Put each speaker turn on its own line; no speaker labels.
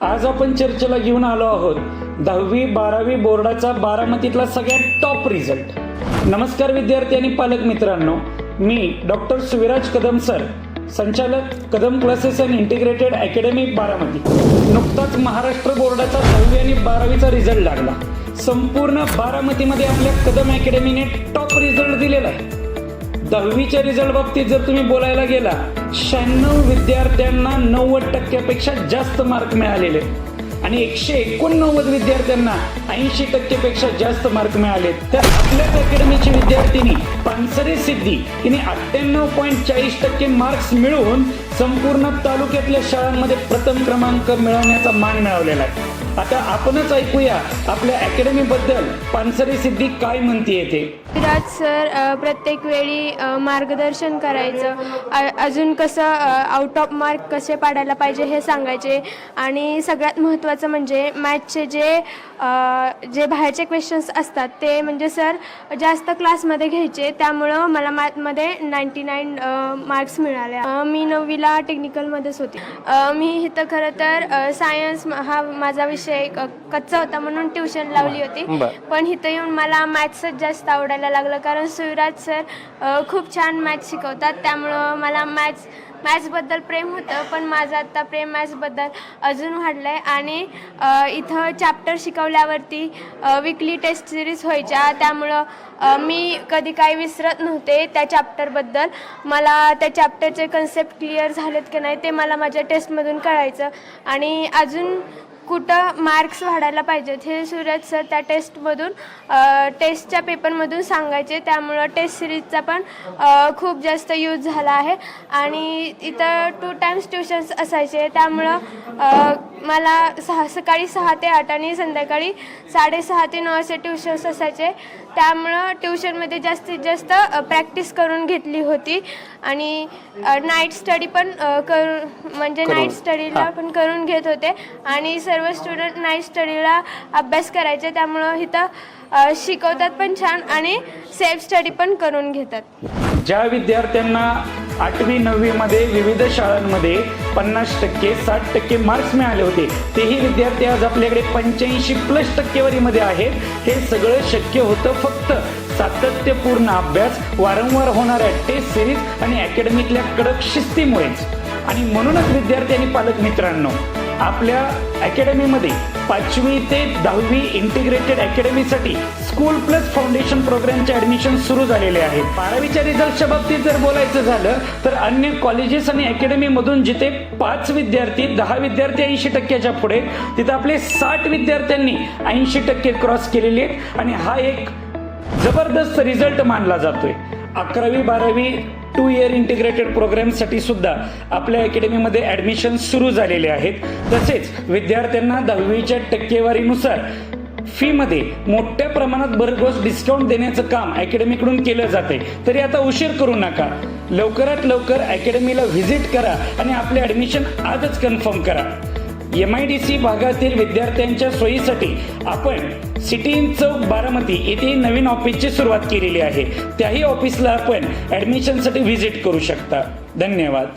आज आपण चर्चेला घेऊन आलो आहोत 10वी-12वी बोर्डाचा बारामतीतला सगळ्यात टॉप रिझल्ट। नमस्कार विद्यार्थी आणि पालक मित्रांनो, मी डॉक्टर सुविराज कदम सर, संचालक Kadam classes and integrated academy Baramati. नुकताच महाराष्ट्र बोर्डाचा 10वी आणि 12वीचा रिझल्ट लागला। संपूर्ण बारामतीमध्ये आपल्या कदम अकॅडमीने टॉप रिझल्ट दिलेला आहे। 10वीच्या रिझल्ट बाबतीत जर तुम्ही बोलायला गेला, 96 विद्यार्थ्यांना 90% जास्त मार्क मिळालेले आणि 189 विद्यार्थ्यांना 80% जास्त मार्क मिळाले। तर आपल्याच अकॅडमीची विद्यार्थिनी पानसरे सिद्धी हिने 98.40% मार्क्स मिळवून संपूर्ण तालुक्यातल्या शाळांमध्ये प्रथम क्रमांक मिळवण्याचा मान मिळवलेला आहे। आता आपणच ऐकूया आपल्या अकॅडमी बद्दल पानसरे सिद्धी काय म्हणते येते।
विराज सर प्रत्येक वेळी मार्गदर्शन करायचं, अजून कसं आउट ऑफ मार्क कसे पाडायला पाहिजे हे सांगायचे आणि सगळ्यात महत्त्वाचं म्हणजे मॅथ्सचे जे बाहेरचे क्वेश्चन्स असतात ते म्हणजे सर जास्त क्लासमध्ये घ्यायचे, त्यामुळं मला मॅथमध्ये 99 मार्क्स मिळाले। मी 9वीला टेक्निकलमध्येच होते। मी इथं खरं तर सायन्स हा माझा विषय कच्चा होता म्हणून ट्युशन लावली होती, पण इथं येऊन मला मॅथ्सच जास्त आवडायला लागलं कारण सुविराज सर खूप छान मॅथ्स शिकवतात, त्यामुळं मला मॅथ्सबद्दल प्रेम होतं, पण माझं आत्ता प्रेम मॅथ्सबद्दल अजून वाढलं आहे। आणि इथं चॅप्टर शिकवल्यावरती वीकली टेस्ट सिरीज व्हायच्या, त्यामुळं मी कधी काही विसरत नव्हते त्या चॅप्टरबद्दल। मला त्या चॅप्टरचे कन्सेप्ट क्लिअर झालेत की नाही ते मला माझ्या टेस्टमधून कळायचं आणि अजून कुठं मार्क्स वाढायला पाहिजेत हे सुरज सर त्या टेस्टच्या पेपरमधून सांगायचे, त्यामुळं टेस्ट सिरीजचा पण खूप जास्त यूज झाला आहे। आणि इथं 2 टाइम्स ट्युशन्स असायचे, त्यामुळं मला सकाळी 6 ते 8 आणि संध्याकाळी 6:30 ते 9 असे ट्युशन्स असायचे, त्यामुळं ट्युशनमध्ये जास्तीत जास्त प्रॅक्टिस करून घेतली होती आणि नाईट स्टडी पण नाईट स्टडीला पण करून घेत होते आणि सर्व स्टुडंट नाईट स्टडीला अभ्यास करायचे, त्यामुळं इथं शिकवतात पण छान आणि सेल्फ स्टडी पण करून घेतात।
ज्या विद्यार्थ्यांना 8वी 9वी मध्ये विविध शाळांमध्ये 50%, 60% मार्क्स मिळाले होते, तेही विद्यार्थी आज आपल्याकडे 85+ टक्केवारीमध्ये आहेत। हे सगळं शक्य होतं फक्त सातत्यपूर्ण अभ्यास, वारंवार होणाऱ्या टेस्ट सिरीज आणि अकॅडमीतल्या कडक शिस्तीमुळेच। आणि म्हणूनच विद्यार्थी आणि पालक मित्रांनो, आपल्या अकॅडमीमध्ये 5वी ते 10वी इंटिग्रेटेड अकॅडमीसाठी स्कूल प्लस फाउंडेशन प्रोग्रामचे ॲडमिशन सुरू झालेले आहेत। 12वीच्या रिझल्टच्या बाबतीत जर बोलायचं झालं तर अन्य कॉलेजेस आणि अकॅडमीमधून जिथे 5 विद्यार्थी 10 विद्यार्थी 80%च्या पुढे, तिथं आपले 60 विद्यार्थ्यांनी 80% क्रॉस केलेले आहेत आणि हा एक जबरदस्त रिझल्ट मानला जातोय। 11वी-12वी 2 इयर इंटिग्रेटेड प्रोग्रामसाठी सुद्धा आपल्या अकॅडमीमध्ये ॲडमिशन सुरू झालेले आहेत। तसेच विद्यार्थ्यांना 10वीच्या टक्केवारीनुसार फीमध्ये मोठ्या प्रमाणात भरघोस डिस्काउंट देण्याचं काम अकॅडमीकडून केलं जाते। तरी आता उशीर करू नका, लवकरात लवकर अकॅडमीला व्हिजिट करा आणि आपले ॲडमिशन आजच कन्फर्म करा। MIDC भागातील विद्यार्थ्यांच्या सोयीसाठी आपण सिटी इन चौक बारामती येथे नवीन ऑफिसची सुरुवात केलेली आहे। त्याही ऑफिसला आपण ॲडमिशनसाठी व्हिजिट करू शकता। धन्यवाद।